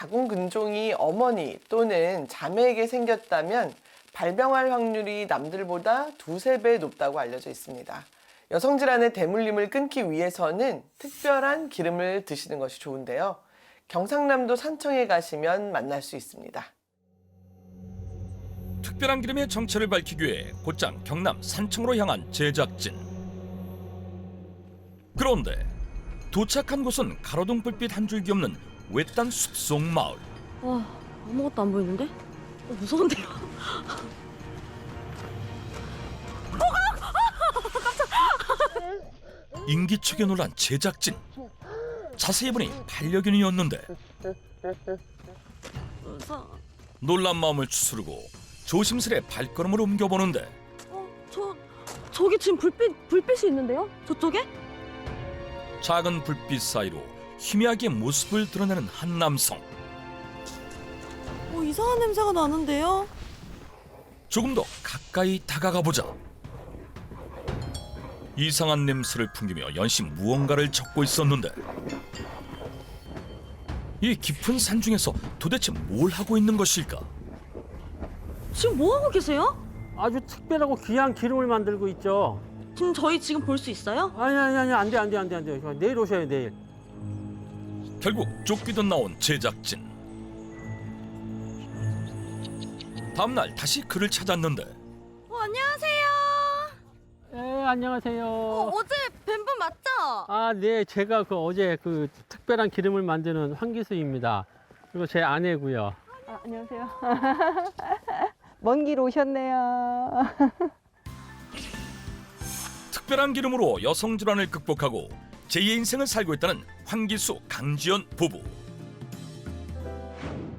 자궁 근종이 어머니 또는 자매에게 생겼다면 발병할 확률이 남들보다 2~3배 높다고 알려져 있습니다. 여성 질환의 대물림을 끊기 위해서는 특별한 기름을 드시는 것이 좋은데요. 경상남도 산청에 가시면 만날 수 있습니다. 특별한 기름의 정체를 밝히기 위해 곧장 경남 산청으로 향한 제작진. 그런데 도착한 곳은 가로등 불빛 한 줄기 없는 외딴 숲속 마을. 와, 아무것도 안 보이는데? 무서운데요? 인기척에 놀란 제작진. 자세히 보니 반려견이었는데 놀란 마음을 추스르고 조심스레 발걸음을 옮겨보는데 저기 지금 불빛이 있는데요? 저쪽에? 작은 불빛 사이로 희미하게 모습을 드러내는 한 남성. 이상한 냄새가 나는데요? 조금 더 가까이 다가가 보자. 이상한 냄새를 풍기며 연신 무언가를 적고 있었는데 이 깊은 산 중에서 도대체 뭘 하고 있는 것일까? 지금 뭐 하고 계세요? 아주 특별하고 귀한 기름을 만들고 있죠. 저희 지금 볼 수 있어요? 아니 안 돼. 내일 오셔요, 내일. 결국 쫓기듯 나온 제작진. 다음날 다시 그를 찾았는데 안녕하세요. 네, 안녕하세요. 어제 뵌 분 맞죠? 아, 네, 제가 어제 특별한 기름을 만드는 황기수입니다. 그리고 제 아내고요. 안녕하세요. 먼 길 오셨네요. 특별한 기름으로 여성 질환을 극복하고 제2의 인생을 살고 있다는 황기수, 강지연 부부.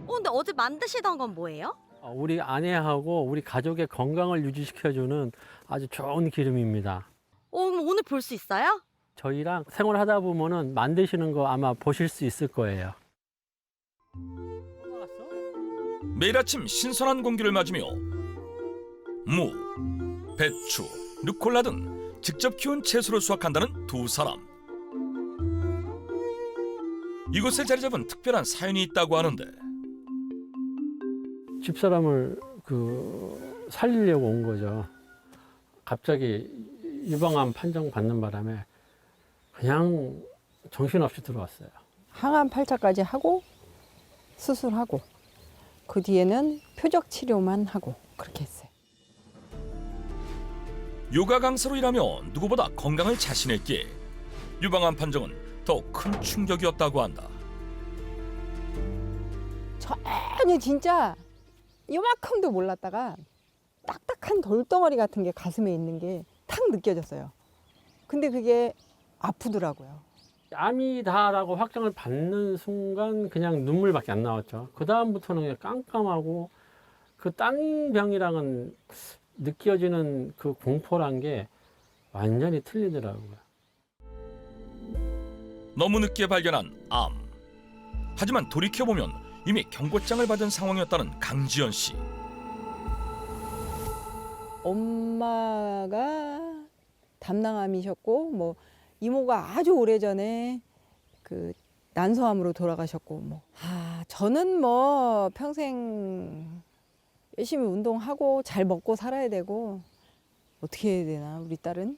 근데 어제 만드시던 건 뭐예요? 우리 아내하고 우리 가족의 건강을 유지시켜주는 아주 좋은 기름입니다. 그럼 오늘 볼 수 있어요? 저희랑 생활하다 보면은 만드시는 거 아마 보실 수 있을 거예요. 매일 아침 신선한 공기를 맞으며 무, 배추, 루꼴라 등 직접 키운 채소를 수확한다는 두 사람. 이곳에 자리 잡은 특별한 사연이 있다고 하는데 집사람을 살리려고 온 거죠. 갑자기 유방암 판정 받는 바람에 그냥 정신없이 들어왔어요. 항암 8차까지 하고 수술하고 그 뒤에는 표적 치료만 하고 그렇게 했어요. 요가 강사로 일하며 누구보다 건강을 자신했기에 유방암 판정은 더 큰 충격이었다고 한다. 전혀 진짜 요만큼도 몰랐다가 딱딱한 돌덩어리 같은 게 가슴에 있는 게 탁 느껴졌어요. 근데 그게 아프더라고요. 암이다라고 확정을 받는 순간 그냥 눈물밖에 안 나왔죠. 그 다음부터는 그냥 깜깜하고 그 딴 병이랑은 느껴지는 그 공포란 게 완전히 틀리더라고요. 너무 늦게 발견한 암. 하지만 돌이켜보면 이미 경고장을 받은 상황이었다는 강지연 씨. 엄마가 담낭암이셨고 이모가 아주 오래전에 난소암으로 돌아가셨고 저는 평생 열심히 운동하고 잘 먹고 살아야 되고 어떻게 해야 되나 우리 딸은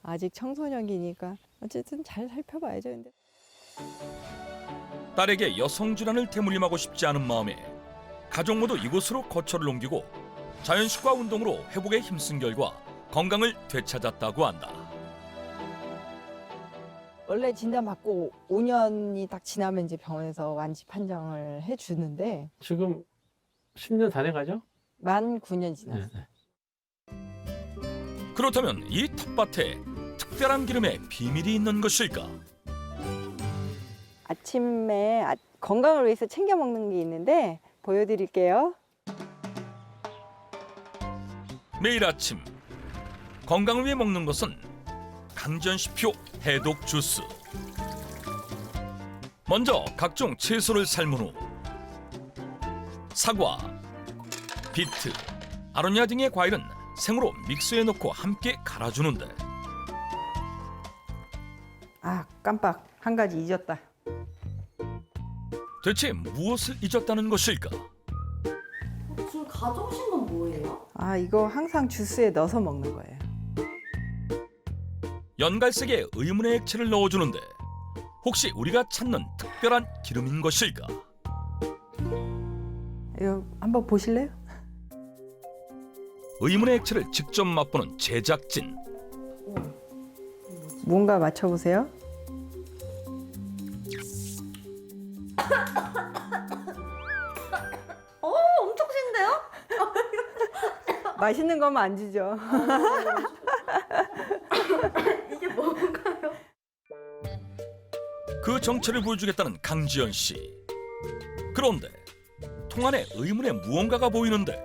아직 청소년기니까 어쨌든 잘 살펴봐야죠. 근데. 딸에게 여성 질환을 대물림하고 싶지 않은 마음에 가족 모두 이곳으로 거처를 옮기고 자연식과 운동으로 회복에 힘쓴 결과 건강을 되찾았다고 한다. 원래 진단받고 5년이 딱 지나면 이제 병원에서 완치 판정을 해주는데 지금 10년 다 돼가죠? 만 9년 지났어요. 네. 그렇다면 이 텃밭에 특별한 기름의 비밀이 있는 것일까? 아침에 건강을 위해서 챙겨 먹는 게 있는데 보여드릴게요. 매일 아침 건강을 위해 먹는 것은 강지연 씨표 해독 주스. 먼저 각종 채소를 삶은 후 사과, 비트, 아로니아 등의 과일은 생으로 믹서에 넣고 함께 갈아주는데 아 깜빡 한 가지 잊었다. 대체 무엇을 잊었다는 것일까? 지금 가져오신 건 뭐예요? 아, 이거 항상 주스에 넣어서 먹는 거예요. 연갈색의 의문의 액체를 넣어주는데 혹시 우리가 찾는 특별한 기름인 것일까? 이거 한번 보실래요? 의문의 액체를 직접 맛보는 제작진. 뭔가 맞춰보세요. 엄청 신데요? 맛있는 거면 안 주죠. 이게 뭔가요? 그 정체를 보여주겠다는 강지연 씨. 그런데 통 안에 의문의 무언가가 보이는데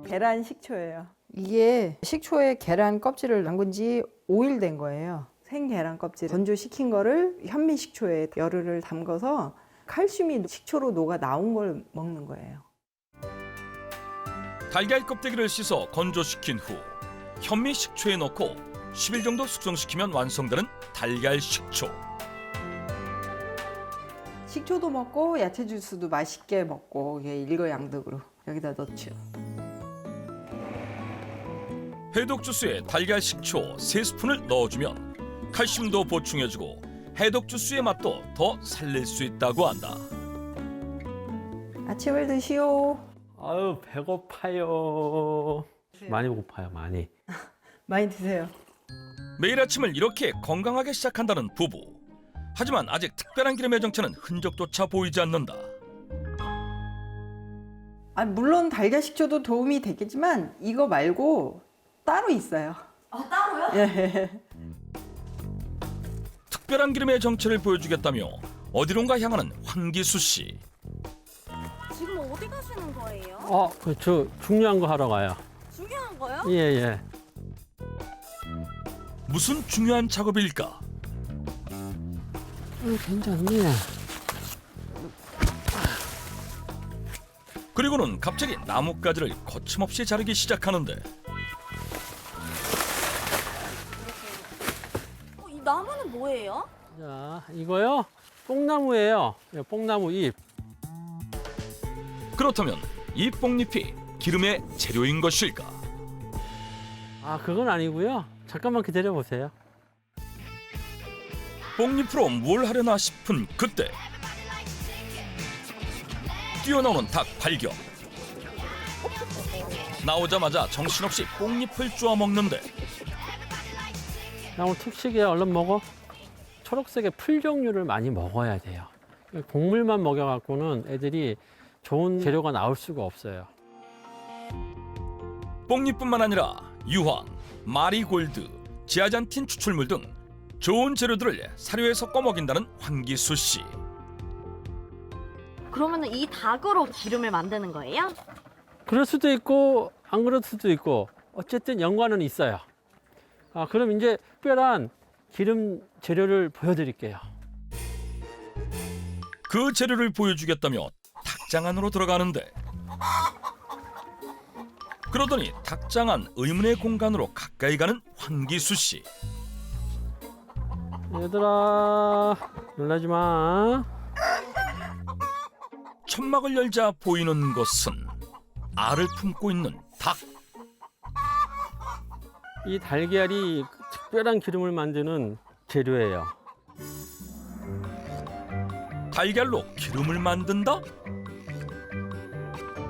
계란 식초예요. 이게 식초에 계란 껍질을 담근 지 5일 된 거예요. 생 계란 껍질 건조시킨 거를 현미 식초에 열흘을 담궈서 칼슘이 식초로 녹아 나온 걸 먹는 거예요. 달걀 껍데기를 씻어 건조시킨 후 현미 식초에 넣고 10일 정도 숙성시키면 완성되는 달걀 식초. 식초도 먹고 야채 주스도 맛있게 먹고 이게 일거양득으로 여기다 넣죠. 해독 주스에 달걀 식초 3스푼을 넣어주면 칼슘도 보충해주고 해독 주스의 맛도 더 살릴 수 있다고 한다. 아침을 드시오. 아유, 배고파요. 많이 고파요, 많이. 많이 드세요. 매일 아침을 이렇게 건강하게 시작한다는 부부. 하지만 아직 특별한 기름의 정체는 흔적조차 보이지 않는다. 아, 물론 달걀 식초도 도움이 되겠지만 이거 말고 따로 있어요. 아, 따로요? 예. 특별한 기름의 정체를 보여주겠다며 어디론가 향하는 황기수 씨. 지금 어디 가시는 거예요? 저 중요한 거 하러 가요. 중요한 거요? 예, 예. 무슨 중요한 작업일까? 괜찮네. 그리고는 갑자기 나뭇가지를 거침없이 자르기 시작하는데 이 나무는 뭐예요? 자, 이거요? 뽕나무예요. 예, 뽕나무 잎. 그렇다면 이 뽕잎이 기름의 재료인 것일까? 아, 그건 아니고요. 잠깐만 기다려 보세요. 뽕잎으로 뭘 하려나 싶은 그때 뛰어나오는 닭 발견. 나오자마자 정신없이 뽕잎을 쪼아 먹는데 나무 특식이야. 얼른 먹어. 초록색의 풀 종류를 많이 먹어야 돼요. 곡물만 먹여갖고는 애들이 좋은 재료가 나올 수가 없어요. 뽕잎뿐만 아니라 유황, 마리골드, 지아잔틴 추출물 등 좋은 재료들을 사료에 섞어 먹인다는 황기수 씨. 그러면 이 닭으로 기름을 만드는 거예요? 그럴 수도 있고 안 그럴 수도 있고 어쨌든 연관은 있어요. 그럼 이제 특별한 기름 재료를 보여드릴게요. 그 재료를 보여주겠다며 닭장 안으로 들어가는데 그러더니 닭장 안 의문의 공간으로 가까이 가는 황기수 씨. 얘들아, 놀라지 마. 천막을 열자 보이는 것은 알을 품고 있는 닭. 이 달걀이 특별한 기름을 만드는 재료예요. 달걀로 기름을 만든다?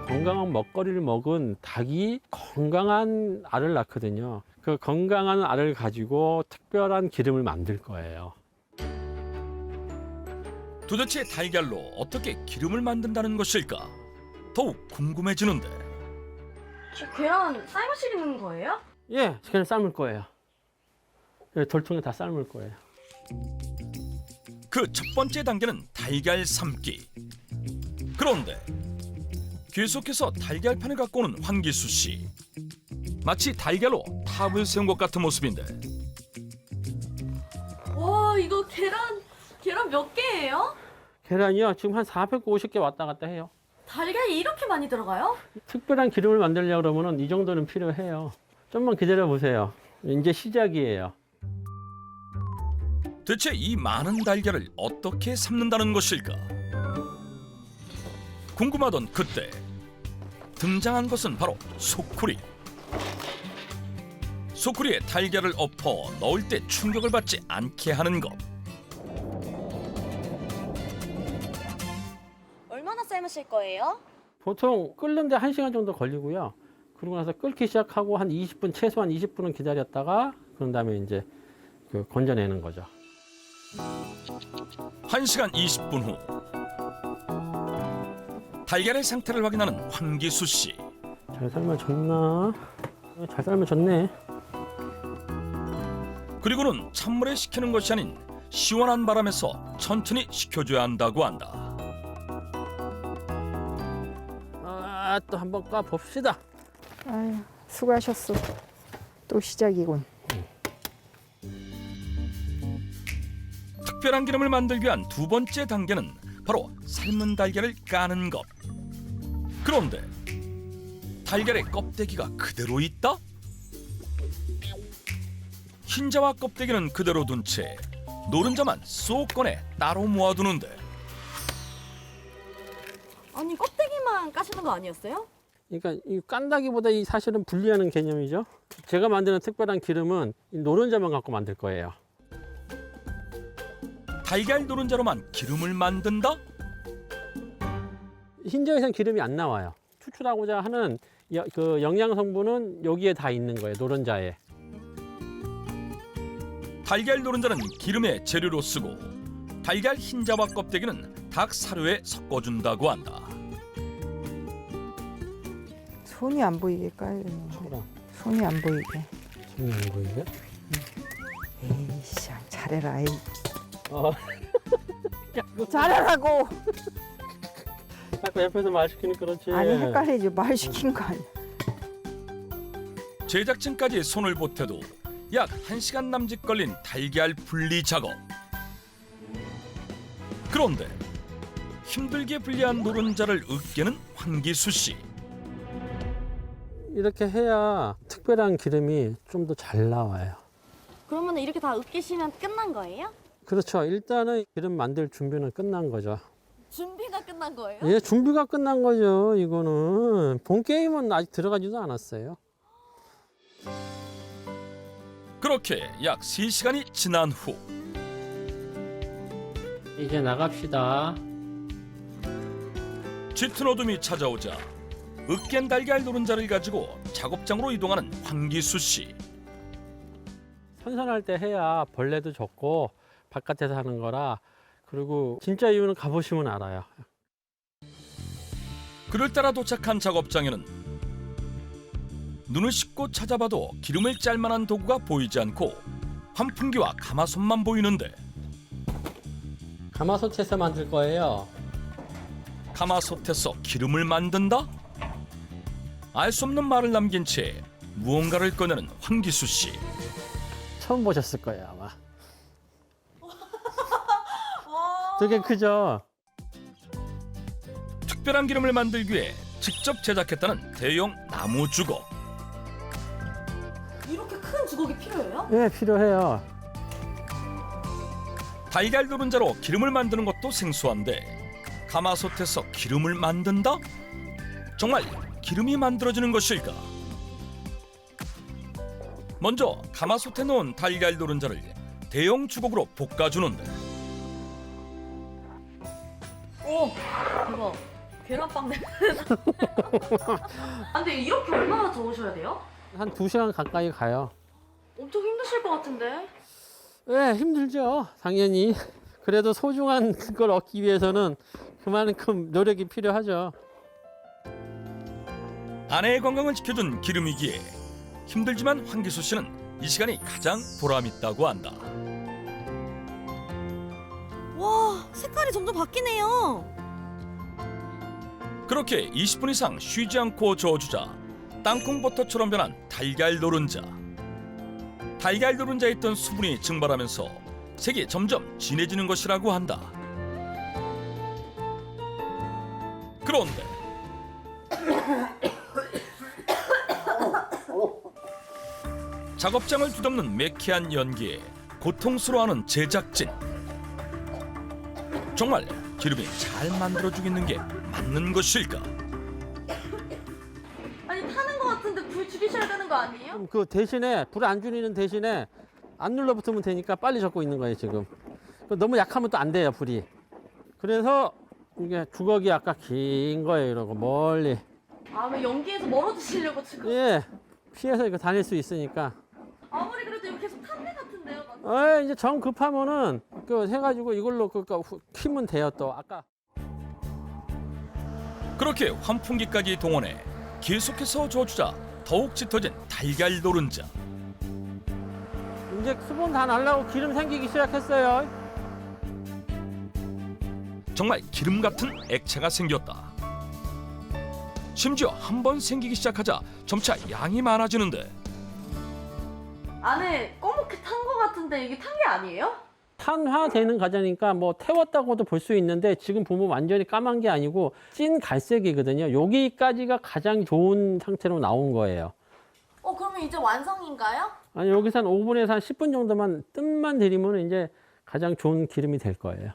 건강한 먹거리를 먹은 닭이 건강한 알을 낳거든요. 그 건강한 알을 가지고 특별한 기름을 만들 거예요. 도대체 달걀로 어떻게 기름을 만든다는 것일까? 더욱 궁금해지는데 계란 삶으시는 거예요? 예, 그냥 삶을 거예요. 예, 돌통에 다 삶을 거예요. 그 첫 번째 단계는 달걀 삶기. 그런데 계속해서 달걀판을 갖고 오는 황기수 씨. 마치 달걀로 탑을 세운 것 같은 모습인데 와, 이거 계란 몇 개예요? 계란이요, 지금 한 450개 왔다 갔다 해요. 달걀이 이렇게 많이 들어가요? 특별한 기름을 만들려고 그러면 이 정도는 필요해요. 좀만 기다려 보세요. 이제 시작이에요. 대체 이 많은 달걀을 어떻게 삶는다는 것일까? 궁금하던 그때 등장한 것은 바로 소쿠리. 소쿠리에 달걀을 엎어 넣을 때 충격을 받지 않게 하는 것. 얼마나 삶으실 거예요? 보통 끓는데 1시간 정도 걸리고요. 그러고 나서 끓기 시작하고 한 20분, 최소한 20분은 기다렸다가 그런 다음에 이제 건져내는 거죠. 1시간 20분 후 달걀의 상태를 확인하는 황기수 씨. 잘 삶아졌나? 잘 삶아졌네. 그리고는 찬물에 식히는 것이 아닌 시원한 바람에서 천천히 식혀줘야 한다고 한다. 또 한번 까 봅시다. 아유, 수고하셨어. 또 시작이군. 특별한 기름을 만들기 위한 두 번째 단계는 바로 삶은 달걀을 까는 것. 그런데 달걀의 껍데기가 그대로 있다? 흰자와 껍데기는 그대로 둔 채 노른자만 쏙 꺼내 따로 모아두는데 아니 껍데기만 까시는 거 아니었어요? 그러니까 이 깐다기보다 이 사실은 분리하는 개념이죠. 제가 만드는 특별한 기름은 이 노른자만 갖고 만들 거예요. 달걀 노른자로만 기름을 만든다? 흰자에선 기름이 안 나와요. 추출하고자 하는 그 영양 성분은 여기에 다 있는 거예요. 노른자에. 달걀 노른자는 기름의 재료로 쓰고 달걀 흰자와 껍데기는 닭 사료에 섞어준다고 한다. 손이 안 보이게 까야 되는데. 그럼. 손이 안 보이게. 손이 안 보이게? 에이씨, 잘해라. 에이. 야, 잘하라고. 자꾸 옆에서 말 시키는 그렇지. 아니 헷갈리지. 말 시킨 거 아니야. 제작진까지 손을 보태도 약 1시간 남짓 걸린 달걀 분리 작업. 그런데 힘들게 분리한 노른자를 으깨는 황기수 씨. 이렇게 해야 특별한 기름이 좀 더 잘 나와요. 그러면 이렇게 다 으깨시면 끝난 거예요? 그렇죠. 일단은 기름 만들 준비는 끝난 거죠. 준비가 끝난 거예요? 예, 준비가 끝난 거죠. 이거는 본 게임은 아직 들어가지도 않았어요. 그렇게 약 3시간이 지난 후 이제 나갑시다. 짙은 어둠이 찾아오자 으깬 달걀 노른자를 가지고 작업장으로 이동하는 황기수 씨. 선선할 때 해야 벌레도 적고 바깥에서 하는 거라. 그리고 진짜 이유는 가보시면 알아요. 그럴따라 도착한 작업장에는 눈을 씻고 찾아봐도 기름을 짤 만한 도구가 보이지 않고 환풍기와 가마솥만 보이는데 가마솥에서 만들 거예요. 가마솥에서 기름을 만든다? 알 수 없는 말을 남긴 채 무언가를 꺼내는 황기수 씨. 처음 보셨을 거예요, 아마. 되게 크죠? 특별한 기름을 만들기 위해 직접 제작했다는 대형 나무 주걱. 이렇게 큰 주걱이 필요해요? 예, 필요해요. 달걀 노른자로 기름을 만드는 것도 생소한데 가마솥에서 기름을 만든다? 정말 기름이 만들어지는 것일까? 먼저 가마솥에 넣은 달걀 노른자를 대형 주걱으로 볶아주는데 오 이거 계란빵 냄새 아, 근데 이렇게 얼마나 저으셔야 돼요? 한 2시간 가까이 가요. 엄청 힘드실 것 같은데. 네, 힘들죠. 당연히. 그래도 소중한 걸 얻기 위해서는 그만큼 노력이 필요하죠. 아내의 건강을 지켜준 기름이기에 힘들지만 황기수 씨는 이 시간이 가장 보람있다고 한다. 와 색깔이 점점 바뀌네요. 그렇게 20분 이상 쉬지 않고 저어주자 땅콩버터처럼 변한 달걀 노른자. 달걀 노른자에 있던 수분이 증발하면서 색이 점점 진해지는 것이라고 한다. 그런데 작업장을 뒤덮는 매캐한 연기에 고통스러워하는 제작진. 정말 기름이 잘 만들어주겠는 게 맞는 것일까? 아니 타는 거 같은데 불 줄이셔야 되는 거 아니에요? 그 대신에 불 안 줄이는 대신에 안 눌러붙으면 되니까 빨리 젓고 있는 거예요 지금. 너무 약하면 또 안 돼요 불이. 그래서 이게 주걱이 아까 긴 거예요 이러고 멀리. 아, 왜 연기에서 멀어지시려고 지금? 예, 피해서 이거 다닐 수 있으니까. 아무리 그래도 이거 계속 탄 데 같은데요? 이제 정 급하면은 그 해가지고 이걸로 키면 돼요 또 아까. 그렇게 환풍기까지 동원해 계속해서 저어주자 더욱 짙어진 달걀 노른자. 이제 수분 다 날라고 기름 생기기 시작했어요. 정말 기름 같은 액체가 생겼다. 심지어 한 번 생기기 시작하자 점차 양이 많아지는데 안에 검게 탄 거 같은데 이게 탄 게 아니에요? 탄화되는 과정이니까 뭐 태웠다고도 볼 수 있는데 지금 보면 완전히 까만 게 아니고 찐 갈색이거든요. 여기까지가 가장 좋은 상태로 나온 거예요. 그러면 이제 완성인가요? 아니 여기서 한 5분에서 한 10분 정도만 뜸만 들이면 이제 가장 좋은 기름이 될 거예요.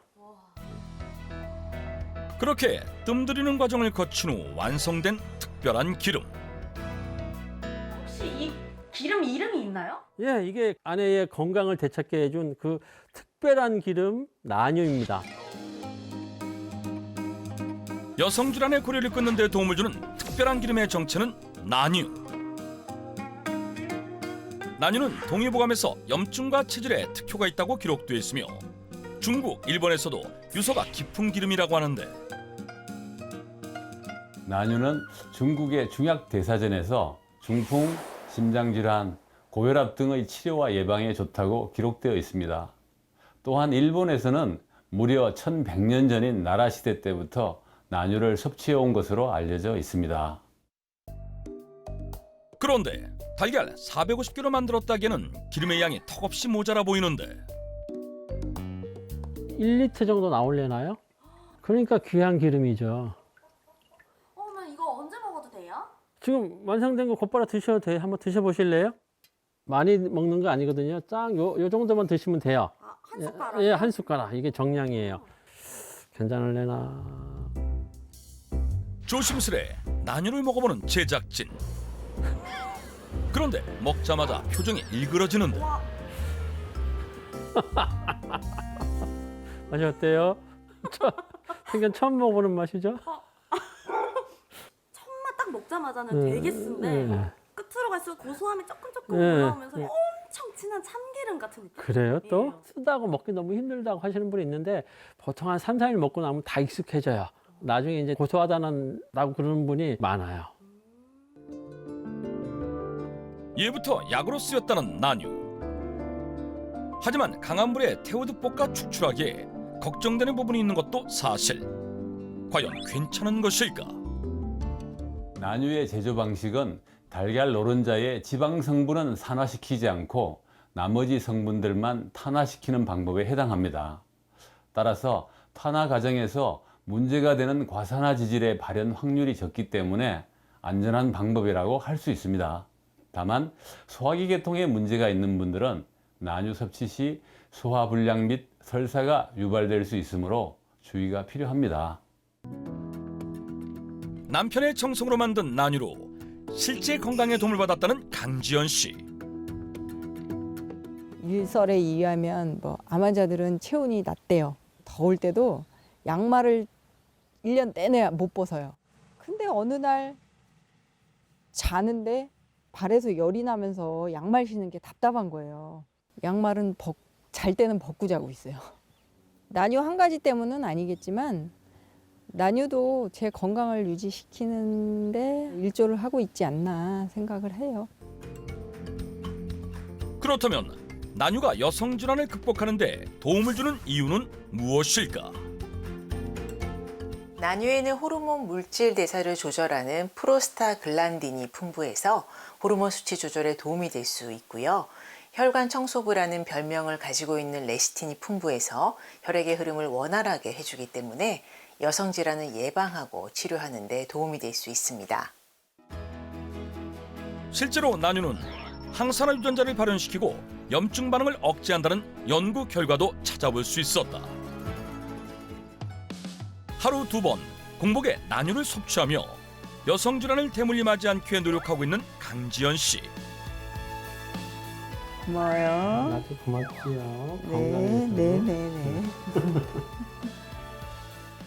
그렇게 뜸 들이는 과정을 거친 후 완성된 특별한 기름. 혹시 이 기름 이름이 있나요? 예, 이게 아내의 건강을 되찾게 해준 그 특별한 기름 나뉴입니다. 여성 질환의 고리를 끊는 데 도움을 주는 특별한 기름의 정체는 나뉴. 나뉴는 동의보감에서 염증과 체질에 특효가 있다고 기록되어 있으며 중국, 일본에서도 유서가 깊은 기름이라고 하는데 나뉴는 중국의 중약대사전에서 중풍, 심장질환, 고혈압 등의 치료와 예방에 좋다고 기록되어 있습니다. 또한 일본에서는 무려 1100년 전인 나라 시대 때부터 나뉴를 섭취해온 것으로 알려져 있습니다. 그런데 달걀 450kg 만들었다기에는 기름의 양이 턱없이 모자라 보이는데 1리터 정도 나오려나요? 그러니까 귀한 기름이죠. 그러면 이거 언제 먹어도 돼요? 지금 완성된 거 곧바로 드셔도 돼요. 한번 드셔보실래요? 많이 먹는 거 아니거든요. 요 정도만 드시면 돼요. 한 숟가락? 예, 한 숟가락. 이게 정량이에요. 괜찮을래나? 조심스레 나뉴를 먹어보는 제작진. 그런데 먹자마자 표정이 일그러지는데 맛이 어때요? 생전 처음 먹어보는 맛이죠? 첫맛 딱 먹자마자는 되게 쓴데 끝으로 갈수록 고소함이 조금 네. 올라오면서 엄청 진한 참기름 같은 느낌. 그래요? 또? 쓰다고 먹기 너무 힘들다고 하시는 분이 있는데 보통 한 3, 4일 먹고 나면 다 익숙해져요. 나중에 이제 고소하다라고 그러는 분이 많아요. 예부터 약으로 쓰였다는 나뉴. 하지만 강한 불에 태우듯 볶아 축출하기에 걱정되는 부분이 있는 것도 사실. 과연 괜찮은 것일까? 나뉴의 제조 방식은 달걀 노른자의 지방 성분은 산화시키지 않고 나머지 성분들만 탄화시키는 방법에 해당합니다. 따라서 탄화 과정에서 문제가 되는 과산화 지질의 발현 확률이 적기 때문에 안전한 방법이라고 할 수 있습니다. 다만 소화기 계통에 문제가 있는 분들은 나뉴 섭취 시 소화불량 및 설사가 유발될 수 있으므로 주의가 필요합니다. 남편의 정성으로 만든 나뉴로 실제 건강에 도움을 받았다는 강지연 씨. 일설에 의하면 암 환자들은 체온이 낮대요. 더울 때도 양말을 1년 내내 못 벗어요. 근데 어느 날 자는데 발에서 열이 나면서 양말 신는 게 답답한 거예요. 양말은 잘 때는 벗고 자고 있어요. 나뉴 한 가지 때문은 아니겠지만 나뉴도 제 건강을 유지시키는데 일조를 하고 있지 않나 생각을 해요. 그렇다면 나뉴가 여성 질환을 극복하는 데 도움을 주는 이유는 무엇일까? 나뉴에는 호르몬 물질 대사를 조절하는 프로스타글란딘이 풍부해서 호르몬 수치 조절에 도움이 될 수 있고요. 혈관 청소부라는 별명을 가지고 있는 레시틴이 풍부해서 혈액의 흐름을 원활하게 해주기 때문에 여성 질환을 예방하고 치료하는 데 도움이 될 수 있습니다. 실제로 나뉴는 항산화 유전자를 발현시키고 염증 반응을 억제한다는 연구 결과도 찾아볼 수 있었다. 하루 2번 공복에 난유를 섭취하며 여성 질환을 대물림하지 않기 위해 노력하고 있는 강지연 씨. 고마워요. 나도 고맙지요. 네, 네, 네, 네.